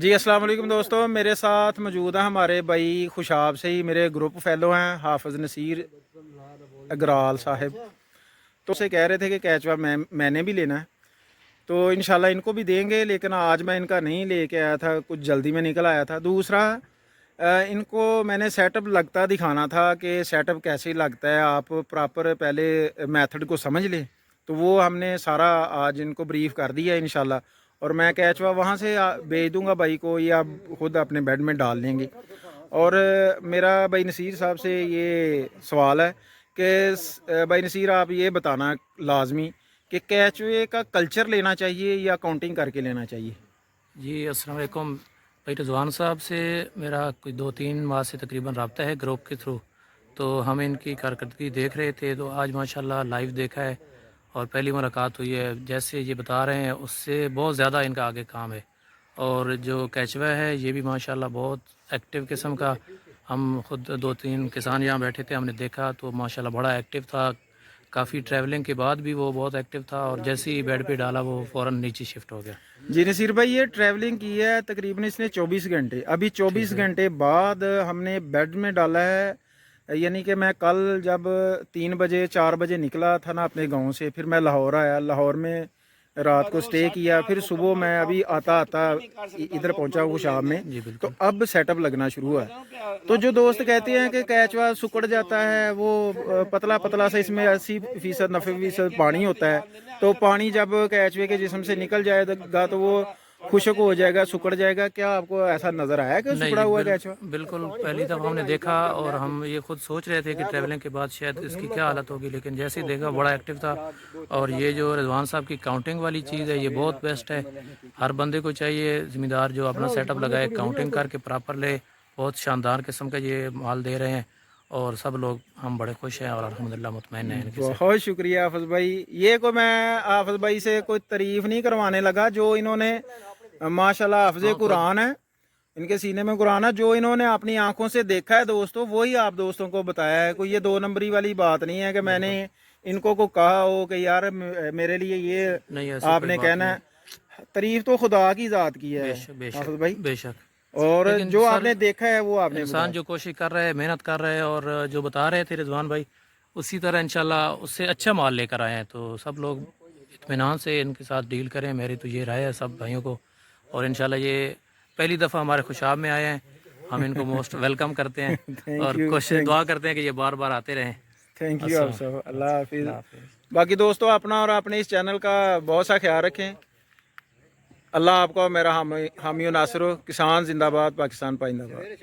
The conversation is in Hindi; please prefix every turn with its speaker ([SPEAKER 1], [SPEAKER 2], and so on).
[SPEAKER 1] जी अस्सलाम वालेकुम दोस्तों, मेरे साथ मौजूद है हमारे भाई खुशाब से ही मेरे ग्रुप फेलो हैं हाफिज़ नसीर अगराल साहिब। तो उसे कह रहे थे कि कैचवा मैंने भी लेना है, तो इंशाल्लाह इनको भी देंगे, लेकिन आज मैं इनका नहीं लेके आया था, कुछ जल्दी में निकल आया था। दूसरा इनको मैंने सेटअप लगता दिखाना था कि सेटअप कैसे लगता है, आप प्रॉपर पहले मेथड को समझ लें। तो वो हमने सारा आज इनको ब्रीफ कर दिया इंशाल्लाह, और मैं कैचवा वहाँ से भेज दूँगा भाई को, या खुद अपने बेड में डाल लेंगे। और मेरा भाई नसीर साहब से ये सवाल है कि भाई नसीर आप ये बताना लाजमी कि कैचवे का कल्चर लेना चाहिए या काउंटिंग करके लेना चाहिए।
[SPEAKER 2] जी अस्सलाम वालेकुम। भाई रिजवान साहब से मेरा कोई 2-3 माह से तकरीबन रब्ता है ग्रुप के थ्रू। तो हम इनकी कारकर्दगी देख रहे थे, तो आज माशाल्लाह लाइव देखा है और पहली मुलाकात हुई है। जैसे ये बता रहे हैं उससे बहुत ज़्यादा इनका आगे काम है। और जो कैचवा है ये भी माशाल्लाह बहुत एक्टिव किस्म का, हम खुद 2-3 किसान यहाँ बैठे थे, हमने देखा तो माशाल्लाह बड़ा एक्टिव था। काफ़ी ट्रैवलिंग के बाद भी वो बहुत एक्टिव था और जैसे ही बेड पे डाला वो फ़ौरन नीचे शिफ्ट हो गया।
[SPEAKER 1] जी नसीर भाई, ये ट्रैवलिंग की है तकरीबन इसने 24 घंटे, अभी 24 घंटे बाद हमने बेड में डाला है। यानी कि मैं कल जब 3 बजे 4 बजे निकला था ना अपने गांव से, फिर मैं लाहौर आया, लाहौर में रात को स्टे किया, फिर सुबह मैं अभी आता आता इधर पहुंचा खुशाब में।
[SPEAKER 2] जी
[SPEAKER 1] तो
[SPEAKER 2] बिल्कुल।
[SPEAKER 1] अब सेटअप लगना शुरू हुआ है। तो जो दोस्त कहते हैं कि कैचवा सुकड़ जाता है, वो पतला पतला सा, इसमें 80% 90% पानी होता है। तो पानी जब कैचवे के जिस्म से निकल जाएगा तो वो खुश्क हो जाएगा, सुकड़ जाएगा। क्या आपको ऐसा नजर आया कि
[SPEAKER 2] नहीं
[SPEAKER 1] सुकड़ा
[SPEAKER 2] जी,
[SPEAKER 1] हुआ कैचवा?
[SPEAKER 2] बिल्कुल पहली दफ़ा हमने देखा और हम ये खुद सोच रहे थे कि ट्रैवलिंग के बाद शायद इसकी क्या हालत होगी, लेकिन जैसे ही देखा बड़ा एक्टिव था। और ये जो रिजवान साहब की काउंटिंग वाली चीज़ है ये बहुत बेस्ट है। हर बंदे को चाहिए, ज़िम्मेदार जो अपना सेटअप लगाए, काउंटिंग करके प्रॉपर ले। बहुत शानदार किस्म का ये माल दे रहे हैं और सब लोग हम बड़े खुश हैं और अल्हम्दुलिल्लाह मुतमईन हैं इनके से।
[SPEAKER 1] बहुत शुक्रिया हाफिज भाई। ये को मैं हाफिज भाई से कोई तारीफ नहीं करवाने लगा, जो इन्होंने माशाल्लाह हाफिज
[SPEAKER 2] हाँ खुद।
[SPEAKER 1] कुरान है, इनके सीने में कुरान है, जो इन्होंने अपनी आंखों से देखा है दोस्तों, वही आप दोस्तों को बताया है। कोई ये 2 नंबरी वाली बात नहीं है कि मैंने
[SPEAKER 2] बिल्कुल।
[SPEAKER 1] इनको को कहा हो कि यार मेरे लिए ये
[SPEAKER 2] नहीं ऐसी कोई
[SPEAKER 1] आपने
[SPEAKER 2] बात
[SPEAKER 1] कहना
[SPEAKER 2] नहीं।
[SPEAKER 1] है। तारीफ तो खुदा की ज़ात की है
[SPEAKER 2] बेशक बेशक।
[SPEAKER 1] हाफिज भाई,
[SPEAKER 2] बेशक।
[SPEAKER 1] और
[SPEAKER 2] लेकिन
[SPEAKER 1] जो
[SPEAKER 2] सर
[SPEAKER 1] आपने देखा है वो आपने
[SPEAKER 2] इंसान
[SPEAKER 1] बताया।
[SPEAKER 2] जो कोशिश कर रहा है, मेहनत कर रहा है और जो बता रहे थे रिजवान भाई, उसी तरह इंशाल्लाह उससे अच्छा माल लेकर आए हैं। तो सब लोग इत्मीनान से इनके साथ डील करें, मेरी तो ये राय है सब भाइयों को। और इंशाल्लाह ये पहली दफ़ा हमारे खुशाब में आए हैं, हम इनको मोस्ट वेलकम करते हैं
[SPEAKER 1] थैंक
[SPEAKER 2] और
[SPEAKER 1] यू,
[SPEAKER 2] कोशिश दुआ करते हैं कि ये बार बार आते रहें।
[SPEAKER 1] थैंक यू आप
[SPEAKER 2] अस्सलाम।
[SPEAKER 1] सब। अल्लाह हाफिज़।
[SPEAKER 2] अल्लाह हाफिज़।
[SPEAKER 1] बाकी दोस्तों अपना और अपने इस चैनल का बहुत सा ख्याल रखें। अल्लाह आपका और मेरा हामी नासिर हो। किसान जिंदाबाद, पाकिस्तान पाइंदाबाद।